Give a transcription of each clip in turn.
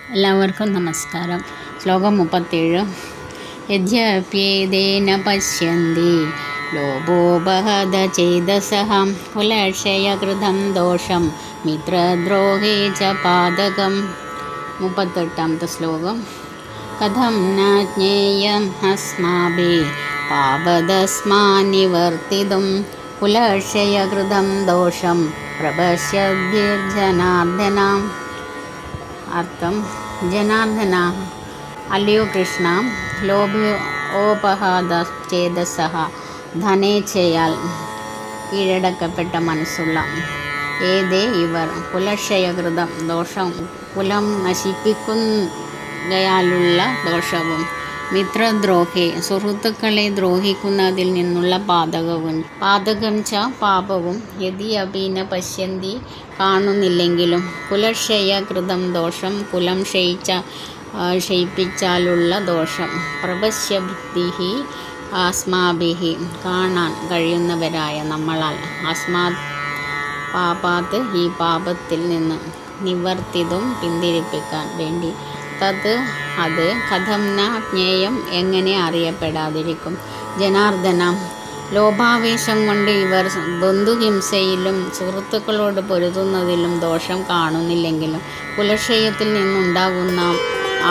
എല്ലാവർക്കും നമസ്കാരം. ശ്ലോകം 37. യദ്യപ്യേതേന പശ്യന്തി ലോഭോപഹത ചേതസഃ കുലക്ഷയകൃതം ദോഷം മിത്രദ്രോഹേ ച പാതകം. 38-ാമത്തെ ശ്ലോകം. കഥം ന ജ്ഞേയം അസ്മാഭിः പാപദസ്മാന്നിവർത്തിതും കുലക്ഷയകൃതം ദോഷം പ്രപശ്യദ്ഭിർജനാർദ്ദന. അർത്ഥം: ജനാർദ്ദന, അല്ലയോ കൃഷ്ണ, ലോഭോപഹത ചേതസഃ ധനേച്ഛയാൽ കീഴടക്കപ്പെട്ട മനസ്സുള്ള ഏതേ ഇവർ കുലക്ഷയകൃതം ദോഷം, കുലം നശിപ്പിക്കുകയാലുള്ള ദോഷവും മിത്രദ്രോഹേ സുഹൃത്തുക്കളെ ദ്രോഹിക്കുന്നതിൽ നിന്നുള്ള പാതകം ച പാപവും യദി അപി ന പശ്യന്തി കാണുന്നില്ലെങ്കിലും കുലക്ഷയകൃതം ദോഷം കുലം ക്ഷയിപ്പിച്ചാലുള്ള ദോഷം പ്രപശ്യദ്ഭിഃ അസ്മാഭിः കാണാൻ കഴിയുന്നവരായ നമ്മളാൽ അസ്മാത് പാപാത് ഈ പാപത്തിൽ നിന്ന് നിവർത്തിതും പിന്തിരിപ്പിക്കാൻ വേണ്ടി തത് അത് കഥം ന ജ്ഞേയം എങ്ങനെ അറിയപ്പെടാതിരിക്കും. ജനാർദ്ദന, ലോഭാവേശം കൊണ്ട് ഇവർ ബന്ധുഹിംസയിലും സുഹൃത്തുക്കളോട് പൊരുതുന്നതിലും ദോഷം കാണുന്നില്ലെങ്കിലും കുലക്ഷയത്തിൽ നിന്നുണ്ടാകുന്ന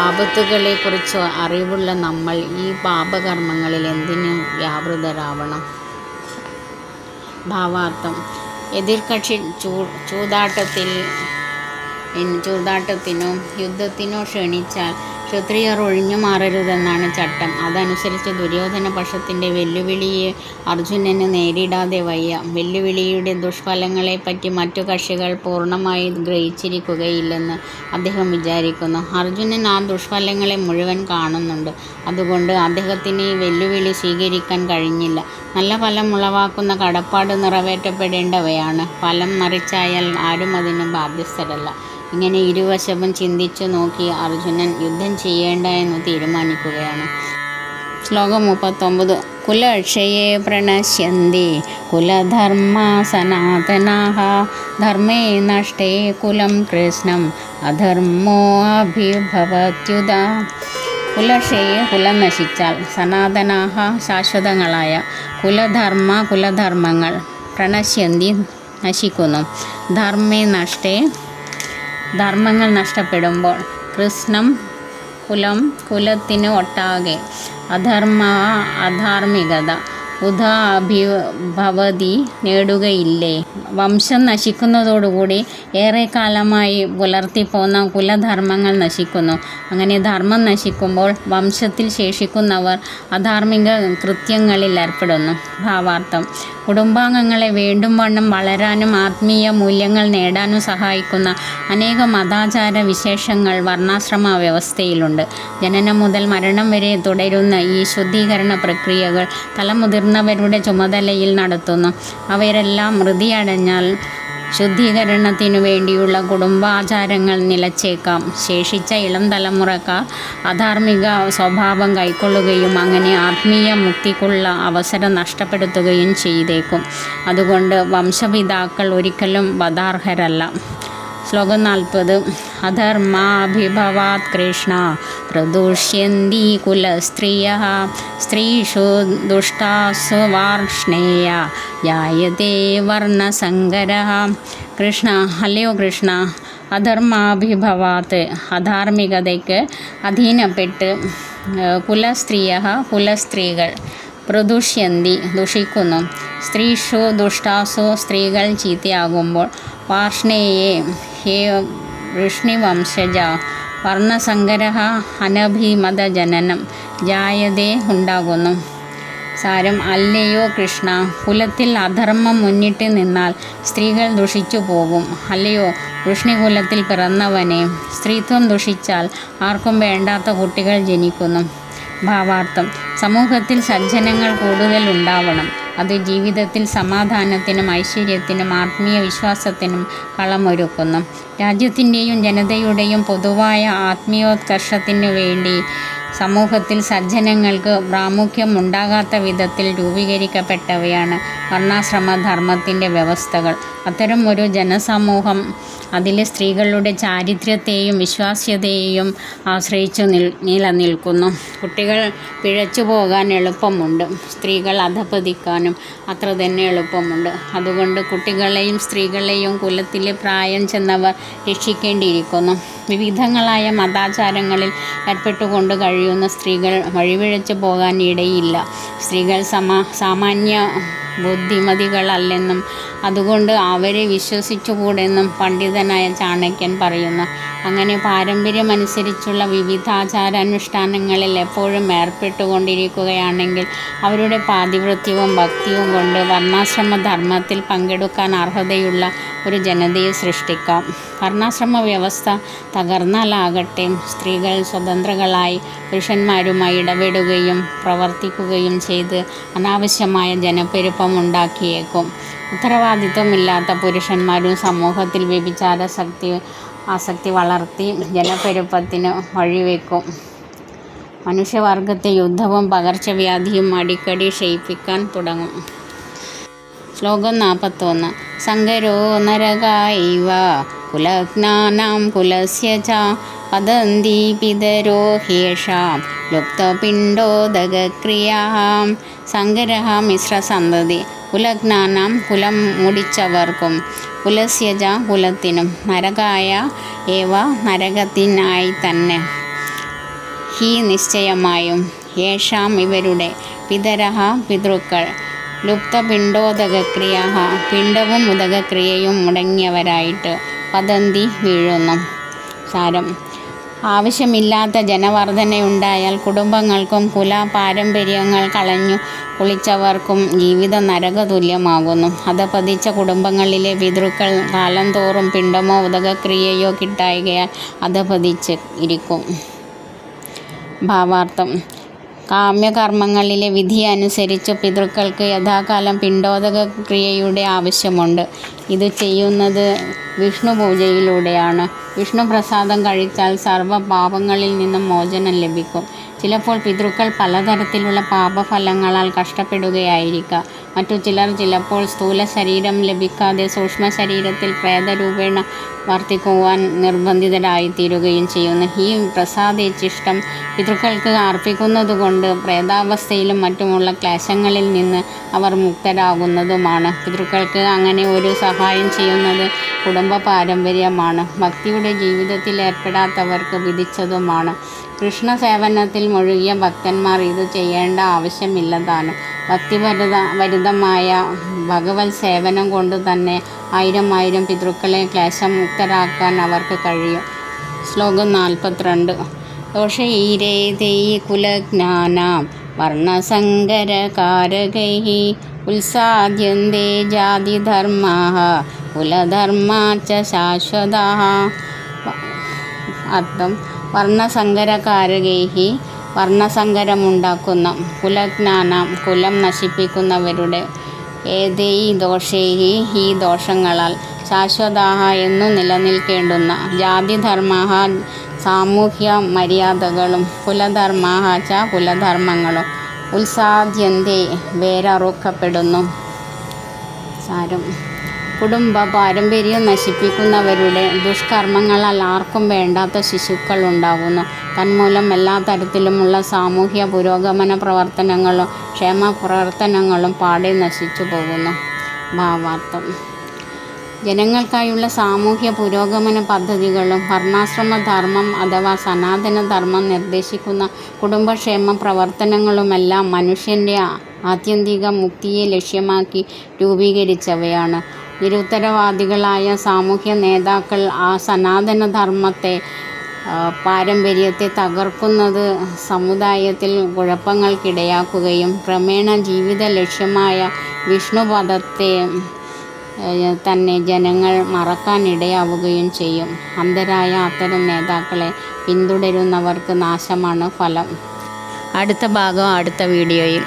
ആപത്തുകളെക്കുറിച്ച് അറിവുള്ള നമ്മൾ ഈ പാപകർമ്മങ്ങളിൽ എന്തിനു വ്യാപൃതരാവണം? ഭാവാർത്ഥം: എതിർകക്ഷി ചൂതാട്ടത്തിനോ യുദ്ധത്തിനോ ക്ഷണിച്ചാൽ ക്ഷത്രിയർ ഒഴിഞ്ഞു മാറരുതെന്നാണ് ചട്ടം. അതനുസരിച്ച് ദുര്യോധന പക്ഷത്തിൻ്റെ വെല്ലുവിളിയെ അർജുനന് നേരിടാതെ വയ്യ. വെല്ലുവിളിയുടെ ദുഷ്ഫലങ്ങളെപ്പറ്റി മറ്റു കക്ഷികൾ പൂർണ്ണമായി ഗ്രഹിച്ചിരിക്കുകയില്ലെന്ന് അദ്ദേഹം വിചാരിക്കുന്നു. അർജുനൻ ആ ദുഷ്ഫലങ്ങളെ മുഴുവൻ കാണുന്നുണ്ട്. അതുകൊണ്ട് അദ്ദേഹത്തിന് ഈ വെല്ലുവിളി സ്വീകരിക്കാൻ കഴിഞ്ഞില്ല. നല്ല ഫലം ഉളവാക്കുന്ന കടപ്പാട് നിറവേറ്റപ്പെടേണ്ടവയാണ്. ഫലം മറിച്ചായാൽ ആരും അതിന് ബാധ്യസ്ഥരല്ല. ഇങ്ങനെ ഇരുവശവും ചിന്തിച്ചു നോക്കി അർജുനൻ യുദ്ധം ചെയ്യേണ്ട എന്ന് തീരുമാനിക്കുകയാണ്. ശ്ലോകം 39. കുലക്ഷയേ പ്രണശ്യന്തി കുലധർമ്മാ സനാതനാഃ ധർമ്മേ നഷ്ടേ കുലം കൃഷ്ണം അധർമ്മോ അഭിഭവത്യുത. കുലക്ഷയെ കുലം നശിച്ചാൽ, സനാതനാഃ ശാശ്വതങ്ങളായ, കുലധർമ്മങ്ങൾ പ്രണശ്യന്തി നശിക്കുന്നു, ധർമ്മേ നഷ്ടേ ധർമ്മങ്ങൾ നഷ്ടപ്പെടുമ്പോൾ, കൃഷ്ണം കുലത്തിന് ഒട്ടാകെ, അധാർമികത അഭിഭവതി നേടുകയില്ലേ. വംശം നശിക്കുന്നതോടുകൂടി ഏറെക്കാലമായി പുലർത്തിപ്പോന്ന കുലധർമ്മങ്ങൾ നശിക്കുന്നു. അങ്ങനെ ധർമ്മം നശിക്കുമ്പോൾ വംശത്തിൽ ശേഷിക്കുന്നവർ അധാർമിക കൃത്യങ്ങളിൽ ഏർപ്പെടുന്നു. ഭാവാർത്ഥം: കുടുംബാംഗങ്ങളെ വേണ്ടും വണ്ണം വളരാനും ആത്മീയ മൂല്യങ്ങൾ നേടാനും സഹായിക്കുന്ന അനേകം മതാചാര വിശേഷങ്ങൾ വർണ്ണാശ്രമ വ്യവസ്ഥയിലുണ്ട്. ജനനം മുതൽ മരണം വരെ തുടരുന്ന ഈ ശുദ്ധീകരണ പ്രക്രിയകൾ തലമുതിർന്നവരുടെ ചുമതലയിൽ നടത്തുന്നു. അവരെല്ലാം മൃതിയടഞ്ഞാൽ ശുദ്ധീകരണത്തിനു വേണ്ടിയുള്ള കുടുംബാചാരങ്ങൾ നിലച്ചേക്കാം. ശേഷിച്ച ഇളം തലമുറക്കാർ അധാർമിക സ്വഭാവം കൈക്കൊള്ളുകയും അങ്ങനെ ആത്മീയ മുക്തിക്കുള്ള അവസരം നഷ്ടപ്പെടുത്തുകയും ചെയ്തേക്കും. അതുകൊണ്ട് വംശപിതാക്കൾ ഒരിക്കലും വധാർഹരല്ല. ശ്ലോകം 40. അധർമാഭിഭവാത് കൃഷ്ണ പ്രദുഷ്യന്തി കുലസ്ത്രീയഃ സ്ത്രീഷു ദുഷ്ടാസു വാർഷ്ണേയ ജായതേ വർണ്ണസങ്കരഃ. കൃഷ്ണ, അല്ലയോ കൃഷ്ണ, അധർമാഭിഭവാത് അധാർമികതയ്ക്ക് അധീനപ്പെട്ട് കുലസ്ത്രീകൾ പ്രദുഷ്യന്തി ദുഷിക്കുന്നു, സ്ത്രീഷു ദുഷ്ടാസു സ്ത്രീകൾ ചീത്തയാകുമ്പോൾ, വാർഷ്ണേയേ ഹേ വൃഷ്ണിവംശജ വർണ്ണസങ്കരഃ അനഭിമത ജനനം ജായതേ ഉണ്ടാകുന്നു. സാരം: അല്ലയോ കൃഷ്ണ, കുലത്തിൽ അധർമ്മം മുന്നിട്ട് നിന്നാൽ സ്ത്രീകൾ ദുഷിച്ചു പോകും. അല്ലയോ വൃഷ്ണികുലത്തിൽ പിറന്നവനെ, സ്ത്രീത്വം ദുഷിച്ചാൽ ആർക്കും വേണ്ടാത്ത കുട്ടികൾ ജനിക്കുന്നു. ഭാവാർത്ഥം: സമൂഹത്തിൽ സജ്ജനങ്ങൾ കൂടുതൽ ഉണ്ടാവണം. അത് ജീവിതത്തിൽ സമാധാനത്തിനും ഐശ്വര്യത്തിനും ആത്മീയ വിശ്വാസത്തിനും കളമൊരുക്കുന്നു. രാജ്യത്തിൻ്റെയും ജനതയുടെയും പൊതുവായ ആത്മീയോത്കർഷത്തിനു വേണ്ടി സമൂഹത്തിൽ സജ്ജനങ്ങൾക്ക് പ്രാമുഖ്യം ഉണ്ടാകാത്ത വിധത്തിൽ രൂപീകരിക്കപ്പെട്ടവയാണ് വർണ്ണാശ്രമധർമ്മത്തിൻ്റെ വ്യവസ്ഥകൾ. അത്തരം ഒരു ജനസമൂഹം അതിലെ സ്ത്രീകളുടെ ചാരിത്ര്യത്തെയും വിശ്വാസ്യതയെയും ആശ്രയിച്ചു നിലനിൽക്കുന്നു. കുട്ടികൾ പിഴച്ചു പോകാൻ എളുപ്പമുണ്ട്, സ്ത്രീകൾ അധഃപതിക്കാനും അത്ര തന്നെ എളുപ്പമുണ്ട്. അതുകൊണ്ട് കുട്ടികളെയും സ്ത്രീകളെയും കുലത്തിലെ പ്രായം ചെന്നവർ രക്ഷിക്കേണ്ടിയിരിക്കുന്നു. വിവിധങ്ങളായ മതാചാരങ്ങളിൽ ഏർപ്പെട്ടുകൊണ്ട് കഴിയുന്ന സ്ത്രീകൾ വഴിപിഴച്ചു പോകാൻ ഇടയില്ല. സ്ത്രീകൾ സാമാന്യ ബുദ്ധിമതികളല്ലെന്നും അതുകൊണ്ട് അവരെ വിശ്വസിച്ചുകൂടെന്നും പണ്ഡിതനായ ചാണക്യൻ പറയുന്നു. അങ്ങനെ പാരമ്പര്യമനുസരിച്ചുള്ള വിവിധ ആചാരാനുഷ്ഠാനങ്ങളിൽ എപ്പോഴും ഏർപ്പെട്ടുകൊണ്ടിരിക്കുകയാണെങ്കിൽ അവരുടെ പാതിവൃത്യവും ഭക്തിയും കൊണ്ട് വർണ്ണാശ്രമധർമ്മത്തിൽ പങ്കെടുക്കാൻ അർഹതയുള്ള ഒരു ജനതയെ സൃഷ്ടിക്കാം. വർണ്ണാശ്രമ വ്യവസ്ഥ തകർന്നാലാകട്ടെ സ്ത്രീകൾ സ്വതന്ത്രകളായി പുരുഷന്മാരുമായി ഇടപെടുകയും പ്രവർത്തിക്കുകയും ചെയ്ത് അനാവശ്യമായ ജനപ്പെരുപ്പം ഉണ്ടാക്കിയേക്കും. ഉത്തരവാദിത്വമില്ലാത്ത പുരുഷന്മാരും സമൂഹത്തിൽ ആസക്തി വളർത്തി ജനപ്പെരുപ്പത്തിന് വഴിവെക്കും. മനുഷ്യവർഗത്തെ യുദ്ധവും പകർച്ചവ്യാധിയും അടിക്കടി ക്ഷയിപ്പിക്കാൻ തുടങ്ങും. ശ്ലോകം 41. സങ്കരോ നരകായൈവ കുലജ്ഞാനാം കുലസ്യ ച വദന്തി പിതരോ ഹ്യേഷാം ലുപ്തപിണ്ഡോദകക്രിയാം. സങ്കരഃ മിശ്രസന്തതി. കുലജ്ഞാനാം കുലം മുടിച്ചവർക്കും കുലസ്യ ച കുലത്തിനും നരകായ ഏവ നരകത്തിനായി തന്നെ ഹി നിശ്ചയമായും യേഷാം ഇവരുടെ പിതരഃ പിതൃക്കൾ ലുപ്തപിണ്ഡോദകക്രിയ പിണ്ഡവും ഉദകക്രിയയും മുടങ്ങിയവരായിട്ട് പതന്തി വീഴുന്നു. സാരം: ആവശ്യമില്ലാത്ത ജനവർധനയുണ്ടായാൽ കുടുംബങ്ങൾക്കും കുല പാരമ്പര്യങ്ങൾ കളഞ്ഞു കുളിച്ചവർക്കും ജീവിതം നരകതുല്യമാകുന്നു. അധഃപതിച്ച കുടുംബങ്ങളിലെ പിതൃക്കൾ കാലം തോറും പിണ്ഡമോ ഉദകക്രിയയോ കിട്ടായ്കയാൽ അധഃപതിച്ച് ഇരിക്കും. ഭാവാർത്ഥം: കാമ്യകർമ്മങ്ങളിലെ വിധി അനുസരിച്ച് പിതൃക്കൾക്ക് യഥാകാലം പിണ്ഡോദകക്രിയയുടെ ആവശ്യമുണ്ട്. ഇത് ചെയ്യുന്നത് വിഷ്ണു പൂജയിലൂടെയാണ്. വിഷ്ണു പ്രസാദം കഴിച്ചാൽ സർവ്വ പാപങ്ങളിൽ നിന്നും മോചനം ലഭിക്കും. ചിലപ്പോൾ പിതൃക്കൾ പലതരത്തിലുള്ള പാപഫലങ്ങളാൽ കഷ്ടപ്പെടുകയായിരിക്കാം. മറ്റു ചിലർ ചിലപ്പോൾ സ്ഥൂല ശരീരം ലഭിക്കാതെ സൂക്ഷ്മ ശരീരത്തിൽ പ്രേതരൂപേണ വർത്തിക്കുവാൻ നിർബന്ധിതരായിത്തീരുകയും ചെയ്യുന്നു. ഈ പ്രസാദേച്ഛിഷ്ടം പിതൃക്കൾക്ക് അർപ്പിക്കുന്നതുകൊണ്ട് പ്രേതാവസ്ഥയിലും മറ്റുമുള്ള ക്ലേശങ്ങളിൽ നിന്ന് അവർ മുക്തരാകുന്നതുമാണ്. പിതൃക്കൾക്ക് അങ്ങനെ ഒരു സഹായം ചെയ്യുന്നത് കുടുംബ പാരമ്പര്യമാണ്. ഭക്തിയുടെ ജീവിതത്തിൽ ഏർപ്പെടാത്തവർക്ക് വിധിച്ചതുമാണ്. കൃഷ്ണസേവനത്തിൽ മുഴുകിയ ഭക്തന്മാർ ഇത് ചെയ്യേണ്ട ആവശ്യമില്ലതാനും. ഭക്തിഭരിതമായ ഭഗവത് സേവനം കൊണ്ട് തന്നെ ആയിരം പിതൃക്കളെ ക്ലേശമുക്തരാക്കാൻ അവർക്ക് കഴിയും. ശ്ലോകം 42. ദോഷൈരേതൈ കുലജ്ഞാനാം വർണ്ണസങ്കരകാരകൈഃ ഉത്സാദ്യന്തേ ജാതിധർമാഃ കുലധർമാ ച ശാശ്വതാഃ. അർത്ഥം: വർണ്ണസങ്കരകാരകൈഃ വർണ്ണസങ്കരമുണ്ടാക്കുന്ന, കുലജ്ഞാനാം കുലം നശിപ്പിക്കുന്നവരുടെ, ഏതൈ ദോഷൈഃ ഈ ദോഷങ്ങളാൽ, ശാശ്വതാഃ എന്നു നിലനിൽക്കേണ്ടുന്ന, ജാതിധർമാഃ സാമൂഹ്യ മര്യാദകളും, കുലധർമാഃ ച കുലധർമ്മങ്ങളും, ഉത്സാദ്യന്തേ വേരറുക്കപ്പെടുന്നു. സാരം: കുടുംബ പാരമ്പര്യം നശിപ്പിക്കുന്നവരുടെ ദുഷ്കർമ്മങ്ങളാൽ ആർക്കും വേണ്ടാത്ത ശിശുക്കൾ ഉണ്ടാകുന്നു. തന്മൂലം എല്ലാ തരത്തിലുമുള്ള സാമൂഹ്യ പുരോഗമന പ്രവർത്തനങ്ങളും ക്ഷേമ പ്രവർത്തനങ്ങളും പാടെ നശിച്ചു പോകുന്നു. ഭാവാർത്ഥം: ജനങ്ങൾക്കായുള്ള സാമൂഹ്യ പുരോഗമന പദ്ധതികളും വർണ്ണാശ്രമധർമ്മം അഥവാ സനാതനധർമ്മം നിർദ്ദേശിക്കുന്ന കുടുംബക്ഷേമ പ്രവർത്തനങ്ങളുമെല്ലാം മനുഷ്യൻ്റെ ആത്യന്തിക മുക്തിയെ ലക്ഷ്യമാക്കി രൂപീകരിച്ചവയാണ്. നിരുത്തരവാദികളായ സാമൂഹ്യ നേതാക്കൾ ആ സനാതനധർമ്മത്തെ പാരമ്പര്യത്തെ തകർക്കുന്നത് സമുദായത്തിൽ കുഴപ്പങ്ങൾക്കിടയാക്കുകയും ക്രമേണ ജീവിത ലക്ഷ്യമായ വിഷ്ണുപദത്തെ തന്നെ ജനങ്ങൾ മറക്കാനിടയാവുകയും ചെയ്യും. അന്ധരായ അത്തരം നേതാക്കളെ പിന്തുടരുന്നവർക്ക് നാശമാണ് ഫലം. അടുത്ത ഭാഗം അടുത്ത വീഡിയോയിൽ.